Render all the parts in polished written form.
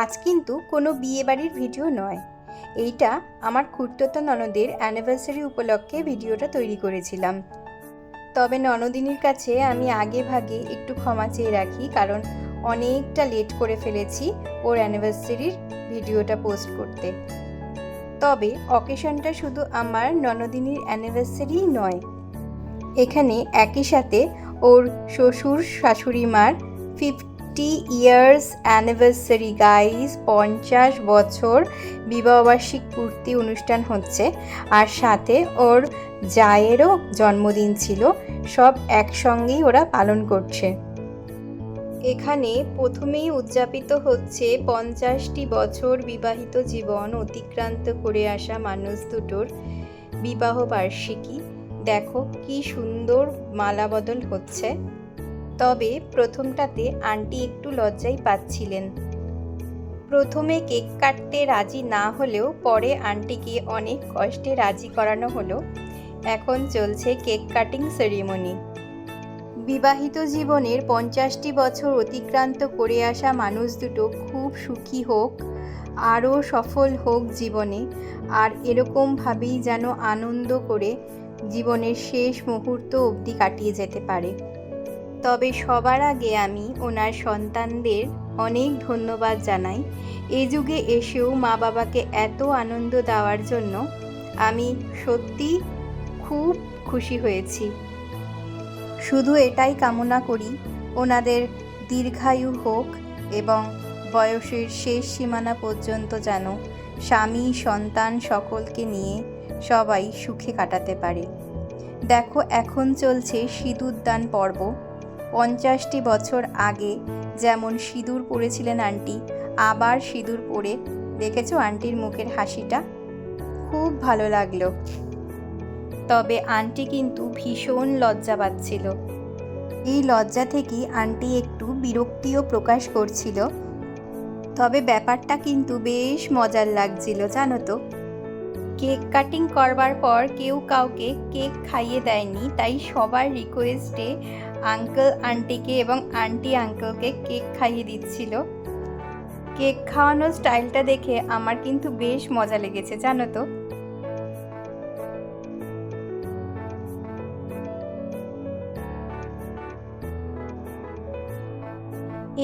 আজ কিন্তু কোনো বিয়েবাড়ির ভিডিও নয়, এইটা আমার খুড়তুতো ননদের অ্যানিভার্সারি উপলক্ষে ভিডিওটা তৈরি করেছিলাম। তবে ননদিনীর কাছে আমি আগে ভাগে একটু ক্ষমা চেয়ে রাখি, কারণ অনেকটা লেট করে ফেলেছি ওর অ্যানিভার্সারির ভিডিওটা পোস্ট করতে। তবে অকেশনটা শুধু আমার ননদিনীর অ্যানিভার্সারিই নয়, এখানে একই সাথে ওর শ্বশুর শাশুড়ি মার 50 ইয়ার্স অ্যানিভার্সারি গাইস, 50 বছর বিবাহবার্ষিক পূর্তি অনুষ্ঠান হচ্ছে, আর সাথে ওর জায়েরও জন্মদিন ছিল। সব একসঙ্গেই ওরা পালন করছে। এখানে প্রথমেই উদযাপিত হচ্ছে 50টি বছর বিবাহিত জীবন অতিক্রান্ত করে আসা মানুষ দুটোর বিবাহ বার্ষিকী। দেখো কি সুন্দর মালা বদল হচ্ছে। তবে প্রথমটাতে আন্টি একটু লজ্জাই পাচ্ছিলেন। প্রথমে কেক কাটতে রাজি না হলেও পরে আন্টিকে অনেক কষ্টে রাজি করানো হলো। এখন চলছে কেক কাটিং সেরিমনি। বিবাহিত জীবনের 50টি বছর অতিক্রান্ত করে আসা মানুষ দুটো খুব সুখী হোক, আরও সফল হোক জীবনে, আর এরকমভাবেই যেন আনন্দ করে জীবনের শেষ মুহূর্ত অবধি কাটিয়ে যেতে পারে। তবে সবার আগে আমি ওনার সন্তানদের অনেক ধন্যবাদ জানাই। এই যুগে এসেও মা বাবাকে এত আনন্দ দেওয়ার জন্য আমি সত্যি খুব খুশি হয়েছি। শুধু এটাই কামনা করি ওনাদের দীর্ঘায়ু হোক এবং বয়সের শেষ সীমানা পর্যন্ত যেন স্বামী সন্তান সকলকে নিয়ে সবাই সুখে কাটাতে পারে। দেখো এখন চলছে সিঁদুরদান পর্ব। 50টি বছর আগে যেমন সিঁদুর পরেছিলেন আন্টি, আবার সিঁদুর পরে দেখেছো আন্টির মুখের হাসিটা, খুব ভালো লাগলো। তবে আন্টি কিন্তু ভীষণ লজ্জা পাচ্ছিল। এই লজ্জা থেকেই আন্টি একটু বিরক্তিও প্রকাশ করছিল। তবে ব্যাপারটা কিন্তু বেশ মজার লাগছিল, জানো তো। কেক কাটিং করবার পর কেউ কাউকে কেক খাইয়ে দেয়নি, তাই সবার রিকোয়েস্টে আঙ্কেল আন্টিকে এবং আন্টি আঙ্কেলকে কেক খাইয়ে দিচ্ছিল। কেক খাওয়ানোর স্টাইলটা দেখে আমার কিন্তু বেশ মজা লেগেছে, জানো তো।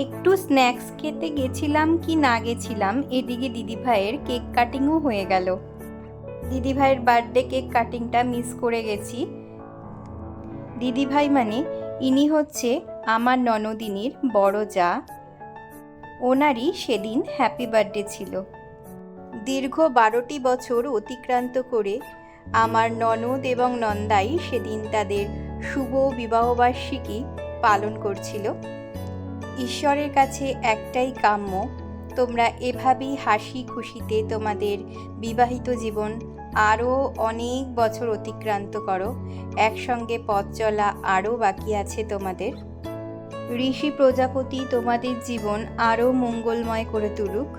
একটু স্ন্যাক্স খেতে গেছিলাম কি না গেছিলাম, এদিকে দিদিভাইয়ের কেক কাটিংও হয়ে গেল। দিদিভাইয়ের বার্থডে কেক কাটিংটা মিস করে গেছি। দিদিভাই মানে ইনি হচ্ছে আমার ননদিনীর বড় জা। ওনারই সেদিন হ্যাপি বার্থডে ছিল। দীর্ঘ 12টি বছর অতিক্রান্ত করে আমার ননদ এবং নন্দাই সেদিন তাদের শুভ বিবাহবার্ষিকী পালন করছিল। ঈশ্বরের কাছে একটাই কাম্য, তোমরা এভাবেই হাসি খুশিতে তোমাদের বিবাহিত জীবন আরও অনেক বছর অতিক্রান্ত করো। একসঙ্গে পথ চলা আরও বাকি আছে তোমাদের। ঋষি প্রজাপতি তোমাদের জীবন আরও মঙ্গলময় করে তুলুক।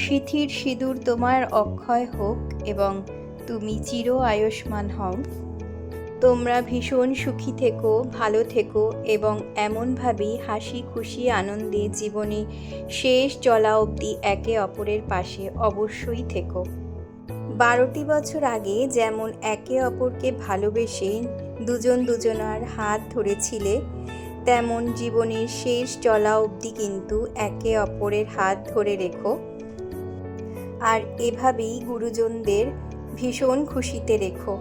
সিথির সিঁদুর তোমার অক্ষয় হোক এবং তুমি চির আয়ুষ্মান হও। তোমরা ভীষণ সুখী থেকো, ভালো থেকো এবং এমনভাবেই হাসি খুশি আনন্দে জীবনে শেষ চলা অবধি একে অপরের পাশে অবশ্যই থেকো। 12টি বছর আগে যেমন একে অপরকে ভালোবেসে দুজন দুজনার হাত ধরেছিলে, তেমন জীবনের শেষ চলা অবধি কিন্তু একে অপরের হাত ধরে রেখো। আর এভাবেই গুরুজনদের ভীষণ খুশিতে রেখো।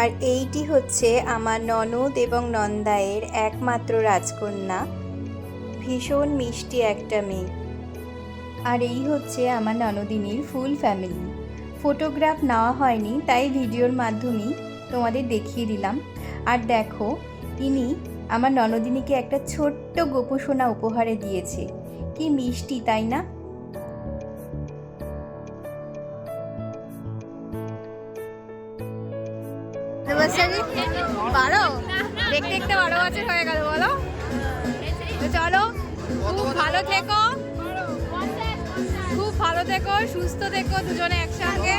আর এইটি হচ্ছে আমার ননদ এবং নন্দায়ের একমাত্র রাজকন্যা, ভীষণ মিষ্টি একটা মেয়ে। আর এই হচ্ছে আমার ননদিনীর ফুল ফ্যামিলি। ফটোগ্রাফ নেওয়া হয়নি, তাই ভিডিওর মাধ্যমেই তোমাদের দেখিয়ে দিলাম। আর দেখো, ইনি আমার ননদিনীকে একটা ছোট্ট গোপুসোনা উপহারে দিয়েছে। কি মিষ্টি, তাই না? দেখতে দেখতে 12 বছর হয়ে গেল, বলো। খুব ভালো থেকো, খুব ভালো থেকো, সুস্থ থেকো দুজনে একসঙ্গে।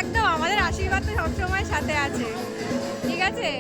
একদম, আমাদের আশীর্বাদ তো সবসময় সাথে আছে, ঠিক আছে?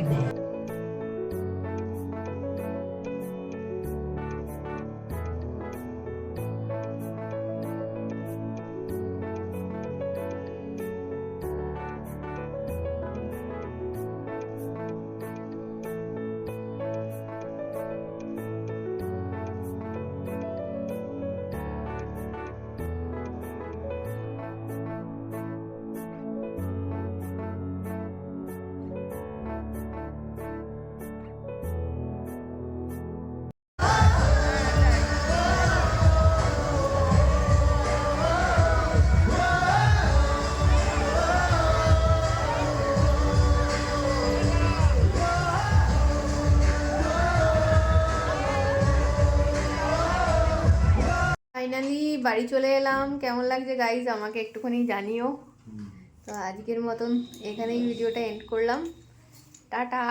ফাইনালি বাড়ি চলে এলাম। কেমন লাগছে গাইজ আমাকে একটুখানি জানিও। তো আজকের মতন এখানেই ভিডিওটা এন্ড করলাম। টাটা।